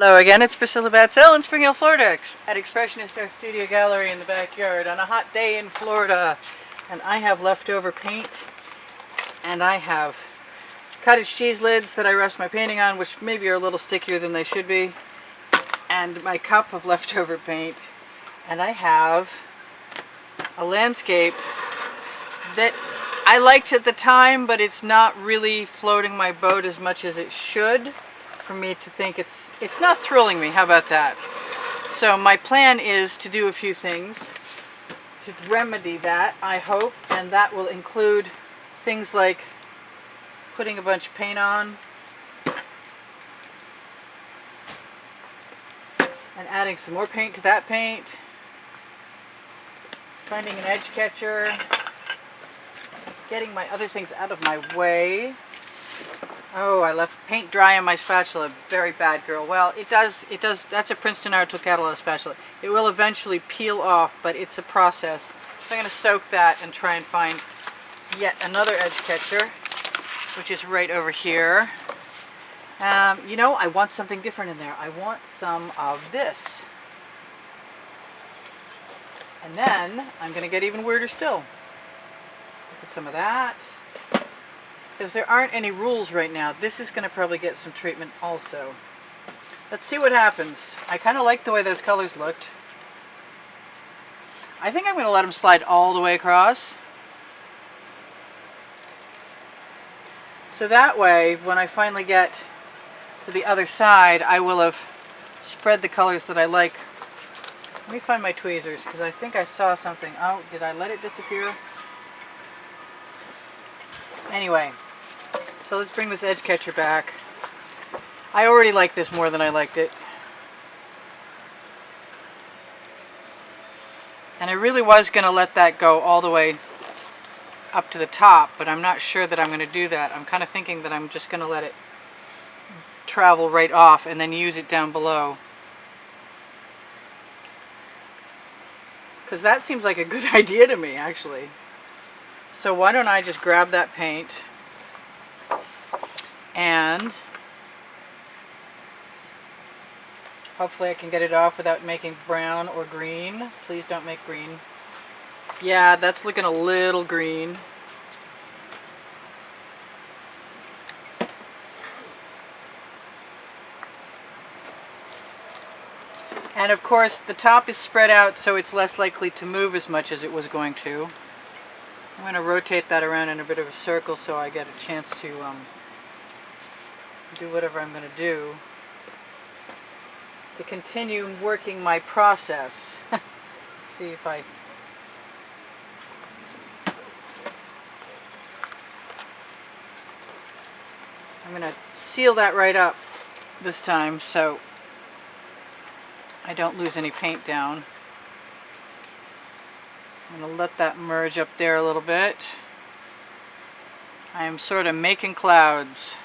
Hello again, it's Priscilla Batzell in Spring Hill, Florida at Expressionist Art Studio Gallery in the backyard on a hot day in Florida. And I have leftover paint, and I have cottage cheese lids that I rest my painting on, which maybe are a little stickier than they should be, and my cup of leftover paint. And I have a landscape that I liked at the time, but it's not really floating my boat as much as it should for me to think it's not thrilling me. How about that? So my plan is to do a few things to remedy that, I hope, and that will include things like putting a bunch of paint on and adding some more paint to that paint, finding an edge catcher, getting my other things out of my way. Oh, I left paint dry on my spatula. Very bad girl. Well, it does, that's a Princeton Art Tool Catalog spatula. It will eventually peel off, but it's a process. So I'm going to soak that and try and find yet another edge catcher, which is right over here. You know, I want something different in there. I want some of this. And then I'm going to get even weirder still. Put some of that. Because there aren't any rules right now. This is going to probably get some treatment also. Let's see what happens. I kind of like the way those colors looked. I think I'm going to let them slide all the way across. So that way, when I finally get to the other side, I will have spread the colors that I like. Let me find my tweezers, because I think I saw something. Oh, did I let it disappear? Anyway. So let's bring this edge catcher back. I already like this more than I liked it. And I really was going to let that go all the way up to the top, but I'm not sure that I'm going to do that. I'm kind of thinking that I'm just going to let it travel right off and then use it down below. Because that seems like a good idea to me, actually. So why don't I just grab that paint and hopefully I can get it off without making brown or green. Please don't make green. Yeah, that's looking a little green. And of course the top is spread out so it's less likely to move as much as it was going to. I'm going to rotate that around in a bit of a circle so I get a chance to do whatever I'm going to do to continue working my process. Let's see if I'm going to seal that right up this time so I don't lose any paint down. I'm going to let that merge up there a little bit. I am sort of making clouds.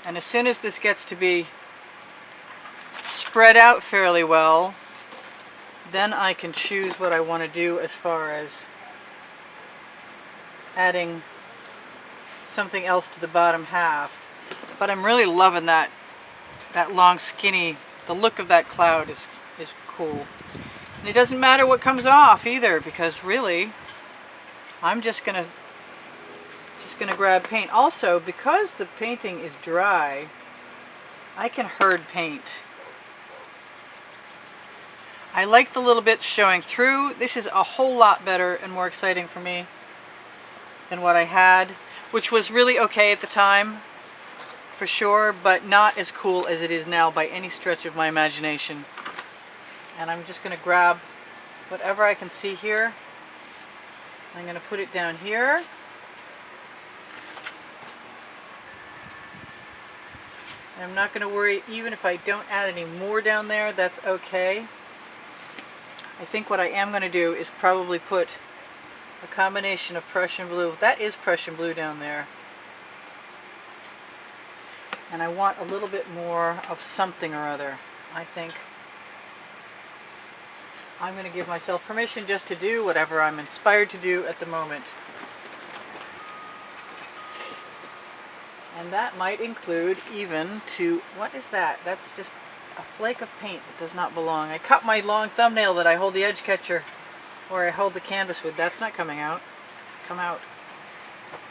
And as soon as this gets to be spread out fairly well, then I can choose what I want to do as far as adding something else to the bottom half. But I'm really loving that long skinny, the look of that cloud is cool. And it doesn't matter what comes off either, because really I'm just gonna grab paint. Also, because the painting is dry, I can herd paint. I like the little bits showing through. This is a whole lot better and more exciting for me than what I had, which was really okay at the time, for sure, but not as cool as it is now by any stretch of my imagination. And I'm just going to grab whatever I can see here. I'm going to put it down here. And I'm not going to worry, even if I don't add any more down there, that's okay. I think what I am going to do is probably put a combination of Prussian blue. That is Prussian blue down there. And I want a little bit more of something or other. I think I'm going to give myself permission just to do whatever I'm inspired to do at the moment. And that might include even to, what is that? That's just a flake of paint that does not belong. I cut my long thumbnail that I hold the edge catcher, or I hold the canvas with. That's not coming out. Come out.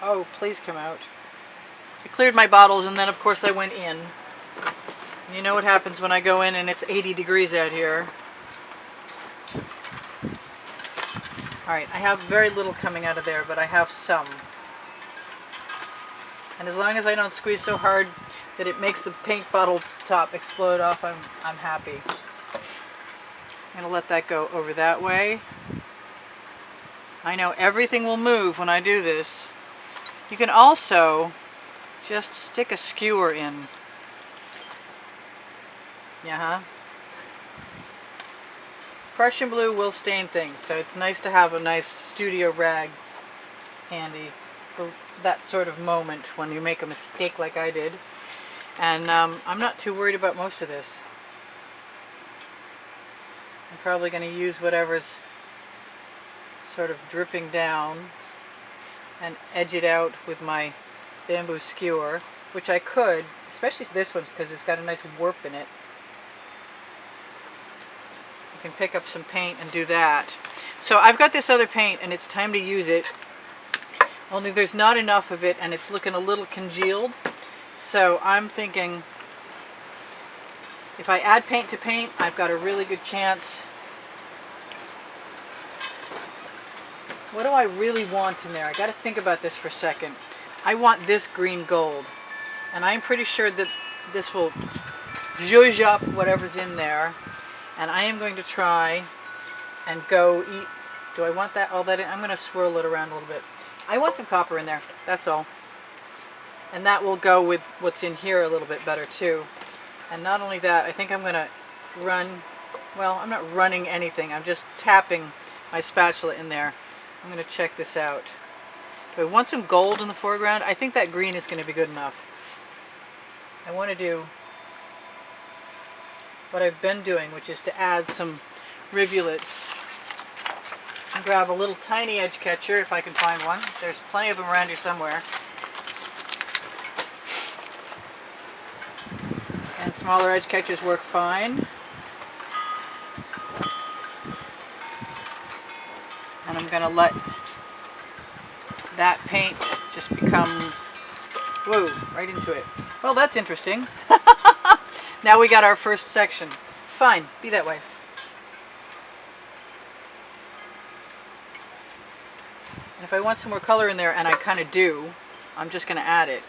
Oh, please come out. I cleared my bottles, and then of course I went in. And you know what happens when I go in and it's 80 degrees out here. Alright, I have very little coming out of there, but I have some. And as long as I don't squeeze so hard that it makes the paint bottle top explode off, I'm happy. I'm going to let that go over that way. I know everything will move when I do this. You can also just stick a skewer in. Yeah. Prussian blue will stain things, so it's nice to have a nice studio rag handy for that sort of moment when you make a mistake like I did. And I'm not too worried about most of this. I'm probably going to use whatever's sort of dripping down and edge it out with my bamboo skewer, which I could, especially this one because it's got a nice warp in it. I can pick up some paint and do that. So I've got this other paint and it's time to use it. Only there's not enough of it and it's looking a little congealed. So I'm thinking if I add paint to paint, I've got a really good chance. What do I really want in there? I got to think about this for a second. I want this green gold. And I'm pretty sure that this will zhuzh up whatever's in there. And I am going to try and go eat. Do I want that all that in? I'm going to swirl it around a little bit. I want some copper in there. That's all. And that will go with what's in here a little bit better too. And not only that, I think I'm going to run, well, I'm not running anything. I'm just tapping my spatula in there. I'm going to check this out. Do I want some gold in the foreground? I think that green is going to be good enough. I want to do what I've been doing, which is to add some rivulets. And grab a little tiny edge catcher if I can find one. There's plenty of them around here somewhere. And smaller edge catchers work fine. And I'm going to let that paint just become, whoa, right into it. Well, that's interesting. Now we got our first section. Fine, be that way. And if I want some more color in there, and I kind of do, I'm just going to add it.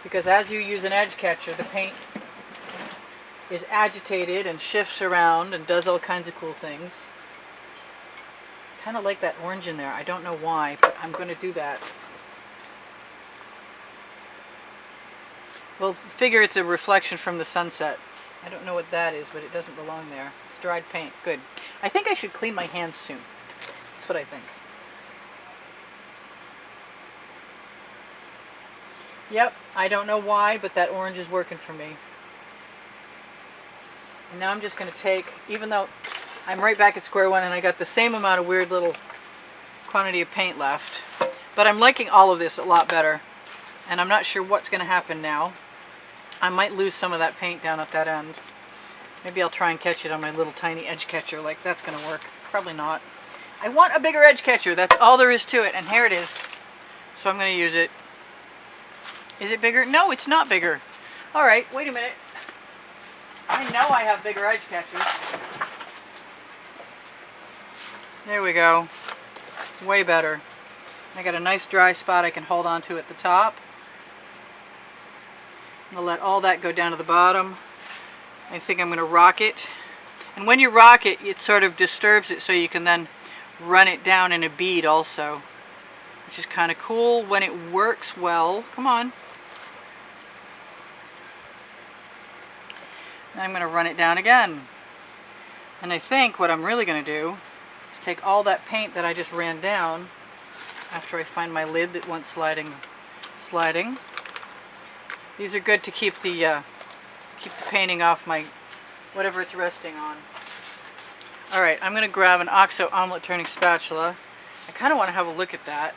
Because as you use an edge catcher, the paint is agitated and shifts around and does all kinds of cool things. Kind of like that orange in there. I don't know why, but I'm going to do that. Well, figure it's a reflection from the sunset. I don't know what that is, but it doesn't belong there. It's dried paint. Good. I think I should clean my hands soon. That's what I think. Yep, I don't know why, but that orange is working for me. And now I'm just going to take, even though I'm right back at square one and I got the same amount of weird little quantity of paint left, but I'm liking all of this a lot better. And I'm not sure what's going to happen now. I might lose some of that paint down at that end. Maybe I'll try and catch it on my little tiny edge catcher. Like, that's going to work. Probably not. I want a bigger edge catcher. That's all there is to it. And here it is. So I'm going to use it. Is it bigger? No, it's not bigger. All right, wait a minute. I know I have bigger edge catchers. There we go. Way better. I got a nice dry spot I can hold on to at the top. I'm going to let all that go down to the bottom. I think I'm going to rock it. And when you rock it, it sort of disturbs it so you can then run it down in a bead also, which is kind of cool when it works well. Come on. Then I'm going to run it down again. And I think what I'm really going to do is take all that paint that I just ran down after I find my lid that wants sliding. These are good to keep the painting off my whatever it's resting on. All right, I'm going to grab an OXO omelet turning spatula. I kind of want to have a look at that.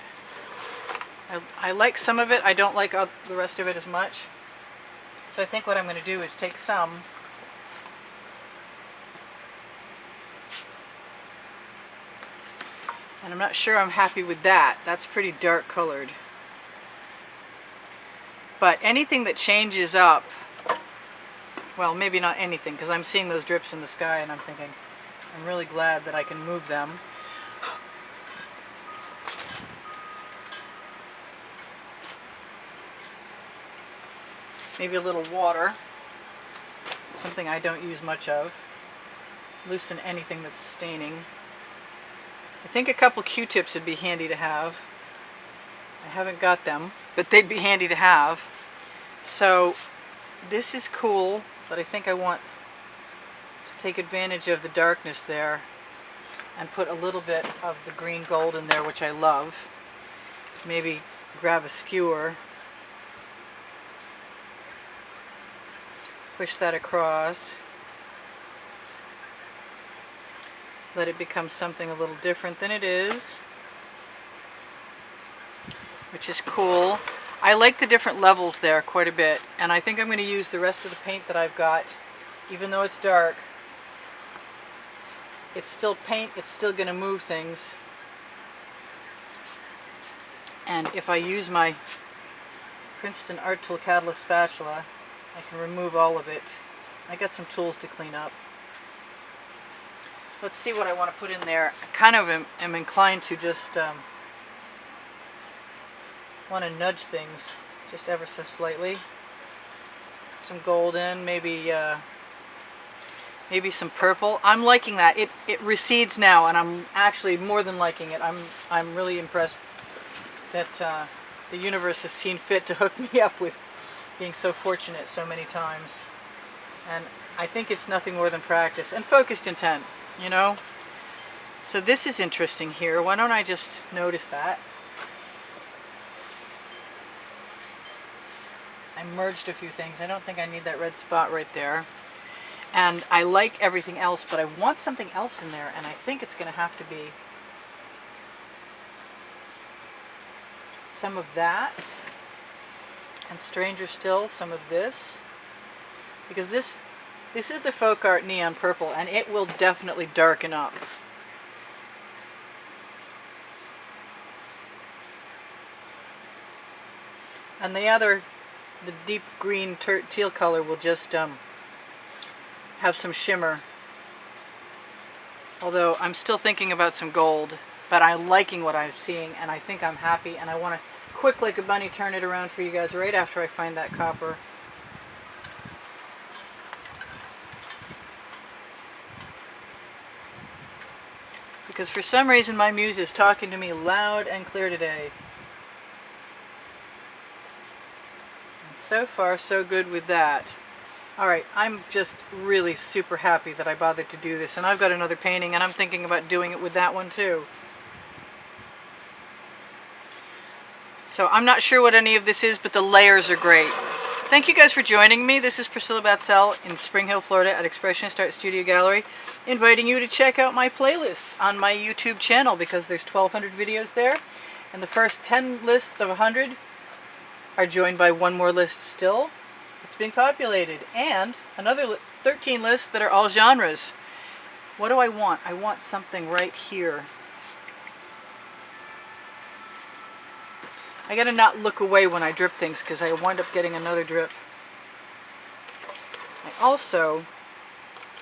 I like some of it. I don't like the rest of it as much. So I think what I'm going to do is take some and I'm not sure I'm happy with that. That's pretty dark colored. But anything that changes up, well, maybe not anything, because I'm seeing those drips in the sky and I'm thinking, I'm really glad that I can move them. Maybe a little water, something I don't use much of. Loosen anything that's staining. I think a couple Q-tips would be handy to have. I haven't got them, but they'd be handy to have. So this is cool, but I think I want to take advantage of the darkness there and put a little bit of the green gold in there, which I love. Maybe grab a skewer, push that across, let it become something a little different than it is, which is cool. I like the different levels there quite a bit, and I think I'm going to use the rest of the paint that I've got. Even though it's dark, it's still paint, it's still going to move things. And if I use my Princeton Art Tool Catalyst spatula, I can remove all of it. I got some tools to clean up. Let's see what I want to put in there. I kind of am inclined to just want to nudge things just ever so slightly. Some gold in, maybe maybe some purple. I'm liking that. It recedes now, and I'm actually more than liking it. I'm really impressed that the universe has seen fit to hook me up with being so fortunate so many times. And I think it's nothing more than practice and focused intent, you know? So this is interesting here. Why don't I just notice that? I merged a few things. I don't think I need that red spot right there. And I like everything else, but I want something else in there, and I think it's going to have to be some of that, and stranger still, some of this, because this is the Folk Art Neon Purple, and it will definitely darken up. And the deep green teal color will just have some shimmer. Although I'm still thinking about some gold, but I'm liking what I'm seeing, and I think I'm happy, and I want to quick like a bunny turn it around for you guys right after I find that copper. Because for some reason my muse is talking to me loud and clear today. And so far so good with that. Alright, I'm just really super happy that I bothered to do this, and I've got another painting and I'm thinking about doing it with that one too. So I'm not sure what any of this is, but the layers are great. Thank you guys for joining me. This is Priscilla Batzell in Spring Hill, Florida at Expressionist Art Studio Gallery, inviting you to check out my playlists on my YouTube channel, because there's 1,200 videos there, and the first 10 lists of 100 are joined by one more list still. It's being populated, and another 13 lists that are all genres. What do I want? I want something right here. I gotta not look away when I drip things, because I wind up getting another drip. I also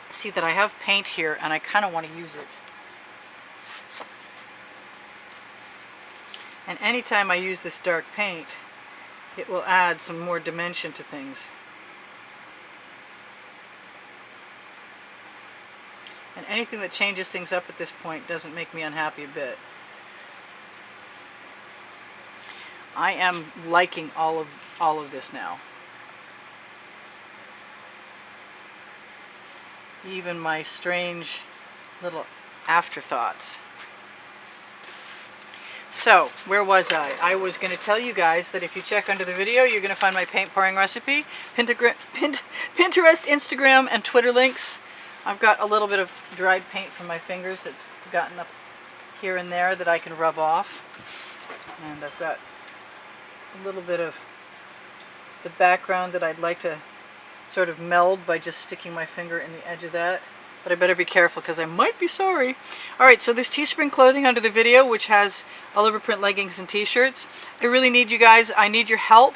see that I have paint here, and I kind of want to use it. And anytime I use this dark paint, it will add some more dimension to things. And anything that changes things up at this point doesn't make me unhappy a bit. I am liking all of this now. Even my strange little afterthoughts. So, where was I? I was going to tell you guys that if you check under the video, you're going to find my paint pouring recipe, Pinterest, Instagram, and Twitter links. I've got a little bit of dried paint from my fingers that's gotten up here and there that I can rub off. And I've got a little bit of the background that I'd like to sort of meld by just sticking my finger in the edge of that. But I better be careful because I might be sorry. Alright, so this Teespring clothing under the video, which has all over print leggings and t-shirts. I really need you guys. I need your help.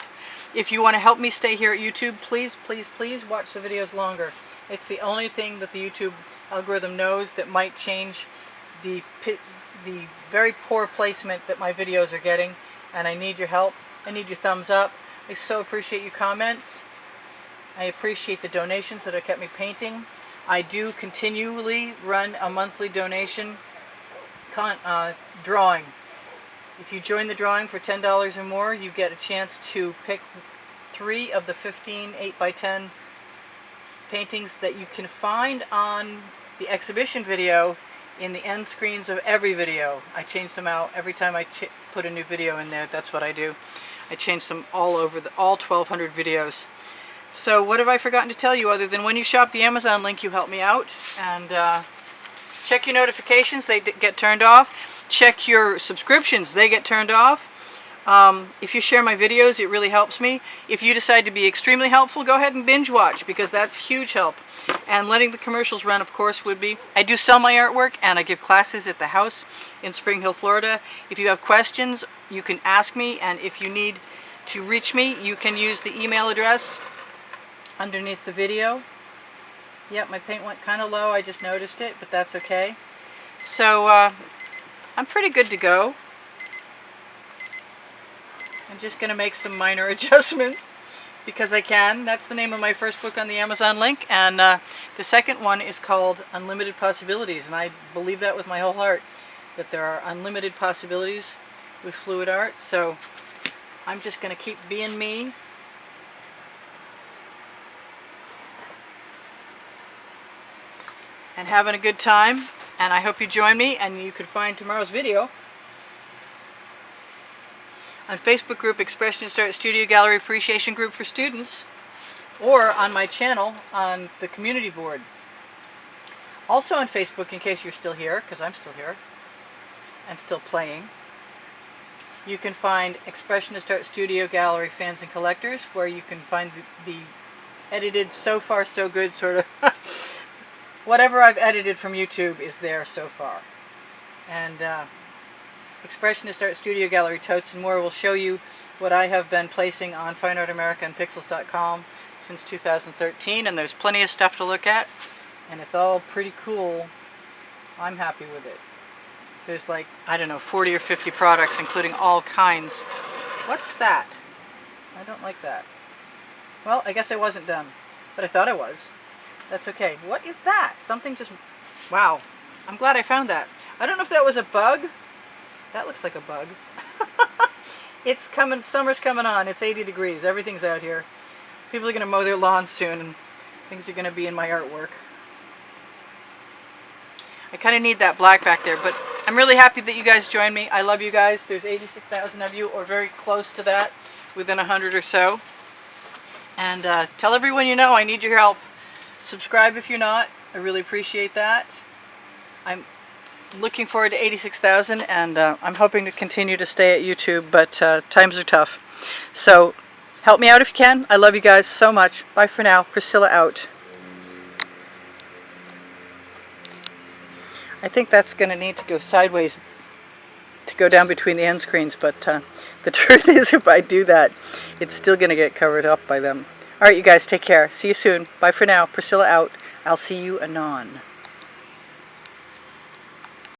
If you want to help me stay here at YouTube, please, please, please watch the videos longer. It's the only thing that the YouTube algorithm knows that might change the very poor placement that my videos are getting. And I need your help. I need your thumbs up. I so appreciate your comments. I appreciate the donations that have kept me painting. I do continually run a monthly donation drawing. If you join the drawing for $10 or more, you get a chance to pick 3 of the 15 8x10 paintings that you can find on the exhibition video in the end screens of every video. I change them out every time I put a new video in there. That's what I do. I change them all over all 1,200 videos. So what have I forgotten to tell you other than when you shop the Amazon link, you help me out. And check your notifications, they get turned off. Check your subscriptions, they get turned off. If you share my videos, it really helps me. If you decide to be extremely helpful, go ahead and binge watch because that's huge help. And letting the commercials run, of course, would be. I do sell my artwork and I give classes at the house in Spring Hill, Florida. If you have questions, you can ask me, and if you need to reach me, you can use the email address underneath the video. Yep, my paint went kind of low. I just noticed it, but that's okay. So I'm pretty good to go. I'm just going to make some minor adjustments because I can. That's the name of my first book on the Amazon link, and the second one is called Unlimited Possibilities, and I believe that with my whole heart, that there are unlimited possibilities with fluid art. So I'm just going to keep being me. And having a good time, and I hope you join me. And you can find tomorrow's video on Facebook group Expressionist Art Studio Gallery Appreciation Group for Students, or on my channel on the community board. Also on Facebook, in case you're still here, because I'm still here and still playing, you can find Expressionist Art Studio Gallery Fans and Collectors, where you can find the edited, so far so good sort of whatever I've edited from YouTube is there so far. And Expressionist Art Studio Gallery Totes and More will show you what I have been placing on Fine Art America and Pixels.com since 2013, and there's plenty of stuff to look at, and it's all pretty cool. I'm happy with it. There's like, I don't know, 40 or 50 products, including all kinds. What's that? I don't like that. Well, I guess I wasn't done, but I thought I was. That's okay. What is that? Something just... Wow. I'm glad I found that. I don't know if that was a bug. That looks like a bug. It's coming. Summer's coming on. It's 80 degrees. Everything's out here. People are going to mow their lawns soon, and things are going to be in my artwork. I kind of need that black back there, but I'm really happy that you guys joined me. I love you guys. There's 86,000 of you, or very close to that, within 100 or so. And tell everyone you know I need your help. Subscribe if you're not. I really appreciate that. I'm looking forward to 86,000, and I'm hoping to continue to stay at YouTube, but times are tough. So help me out if you can. I love you guys so much. Bye for now. Priscilla out. I think that's going to need to go sideways to go down between the end screens, but the truth is, if I do that, it's still going to get covered up by them. Alright, you guys, take care. See you soon. Bye for now. Priscilla out. I'll see you anon.